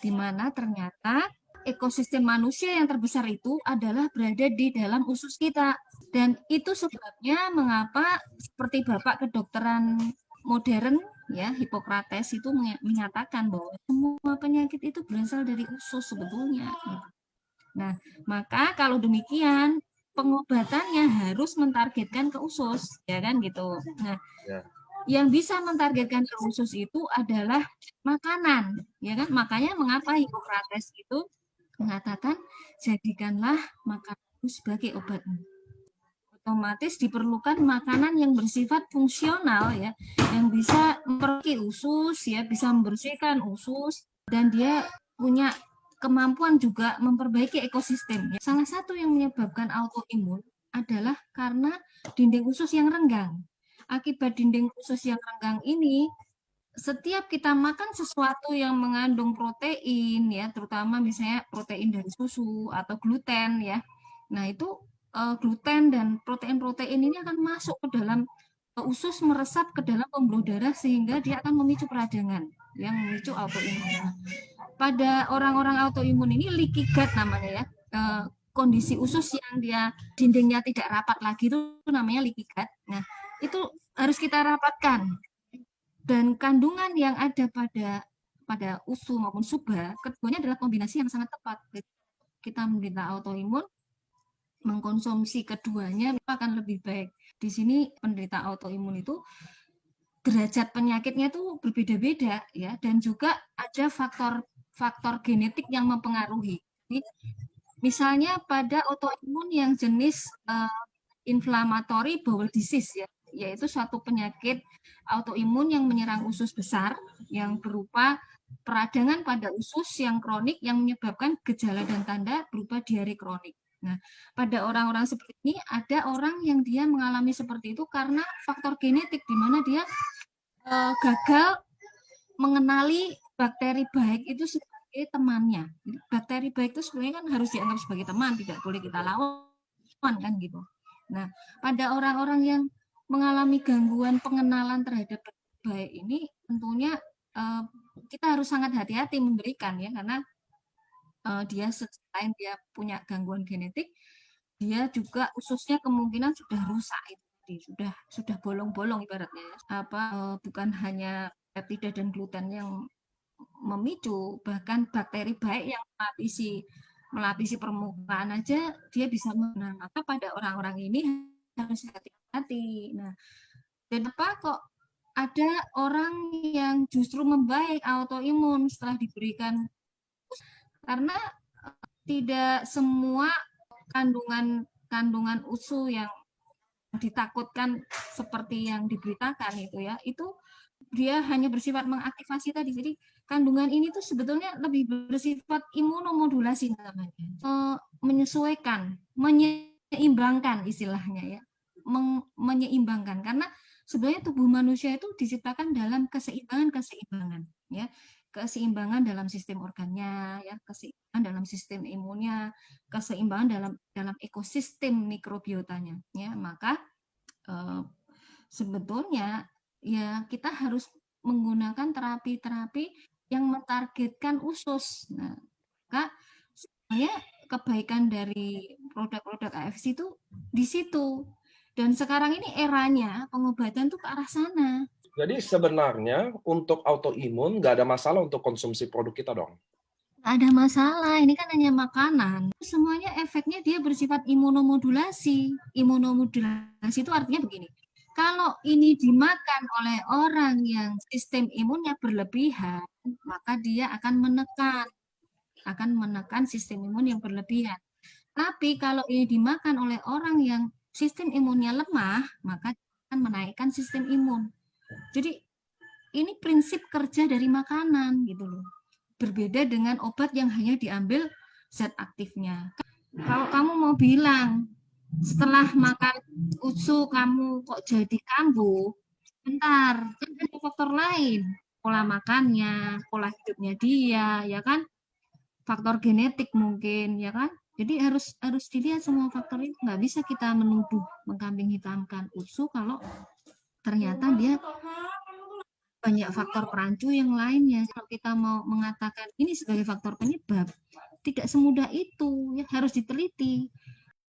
di mana ternyata ekosistem manusia yang terbesar itu adalah berada di dalam usus kita. Dan itu sebabnya mengapa seperti Bapak kedokteran modern ya, Hippocrates itu menyatakan bahwa semua penyakit itu berasal dari usus sebetulnya. Nah, maka kalau demikian pengobatannya harus mentargetkan ke usus, ya kan gitu. Nah, yang bisa mentargetkan ke usus itu adalah makanan, ya kan? Makanya mengapa Hippocrates itu mengatakan jadikanlah makanan sebagai obat. Otomatis diperlukan makanan yang bersifat fungsional ya, yang bisa memperbaiki usus ya, bisa membersihkan usus, dan dia punya kemampuan juga memperbaiki ekosistem. Salah satu yang menyebabkan autoimun adalah karena dinding usus yang renggang. Akibat dinding usus yang renggang ini, setiap kita makan sesuatu yang mengandung protein ya, terutama misalnya protein dari susu atau gluten ya. Nah, itu gluten dan protein-protein ini akan masuk ke dalam usus, meresap ke dalam pembuluh darah sehingga dia akan memicu peradangan yang memicu autoimun. Pada orang-orang autoimun ini leaky gut namanya ya. Kondisi usus yang dia dindingnya tidak rapat lagi itu namanya leaky gut. Nah, itu harus kita rapatkan. Dan kandungan yang ada pada usu maupun suba, keduanya adalah kombinasi yang sangat tepat. Kita menderita autoimun, mengkonsumsi keduanya akan lebih baik. Di sini penderita autoimun itu derajat penyakitnya itu berbeda-beda ya, dan juga ada faktor genetik yang mempengaruhi. Jadi, misalnya pada autoimun yang jenis inflammatory bowel disease ya, yaitu suatu penyakit autoimun yang menyerang usus besar yang berupa peradangan pada usus yang kronik yang menyebabkan gejala dan tanda berupa diare kronik. Nah, pada orang-orang seperti ini ada orang yang dia mengalami seperti itu karena faktor genetik di mana dia gagal mengenali bakteri baik itu sebagai temannya. Bakteri baik itu sebenarnya kan harus dianggap sebagai teman, tidak boleh kita lawan kan gitu. Nah, pada orang-orang yang mengalami gangguan pengenalan terhadap baik ini, tentunya kita harus sangat hati-hati memberikan ya, karena dia selain dia punya gangguan genetik, dia juga ususnya kemungkinan sudah rusak itu, sudah bolong-bolong ibaratnya. Bukan hanya peptida dan gluten yang memicu, bahkan bakteri baik yang melapisi permukaan aja dia bisa menang. Maka pada orang-orang ini harus hati-hati. Nah, dan apa kok ada orang yang justru membaik autoimun setelah diberikan, karena tidak semua kandungan usu yang ditakutkan seperti yang diberitakan itu dia hanya bersifat mengaktifasi tadi. Jadi kandungan ini tuh sebetulnya lebih bersifat imunomodulasi namanya, menyesuaikan, menyeimbangkan istilahnya ya, menyeimbangkan, karena sebenarnya tubuh manusia itu diciptakan dalam keseimbangan ya, keseimbangan dalam sistem organnya ya, keseimbangan dalam sistem imunnya, keseimbangan dalam ekosistem mikrobiotanya ya. Maka sebetulnya ya kita harus menggunakan terapi-terapi yang mentargetkan usus. Nah, maka sebenarnya kebaikan dari produk-produk AFC itu di situ. Dan sekarang ini eranya pengobatan tuh ke arah sana. Jadi sebenarnya untuk autoimun nggak ada masalah untuk konsumsi produk kita dong? Nggak ada masalah, ini kan hanya makanan. Semuanya efeknya dia bersifat imunomodulasi. Imunomodulasi itu artinya begini, kalau ini dimakan oleh orang yang sistem imunnya berlebihan, maka dia akan menekan sistem imun yang berlebihan. Tapi kalau ini dimakan oleh orang yang sistem imunnya lemah, maka akan menaikkan sistem imun. Jadi ini prinsip kerja dari makanan gitu loh. Berbeda dengan obat yang hanya diambil zat aktifnya. Kalau kamu mau bilang setelah makan usu kamu kok jadi kambuh, bentar, kan ada faktor lain, pola makannya, pola hidupnya dia, ya kan, faktor genetik mungkin, ya kan. Jadi harus dilihat semua faktor itu. Nggak bisa kita menuduh, mengkambing hitamkan usu kalau ternyata dia banyak faktor perancu yang lainnya. Kalau kita mau mengatakan ini sebagai faktor penyebab, tidak semudah itu, ya harus diteliti.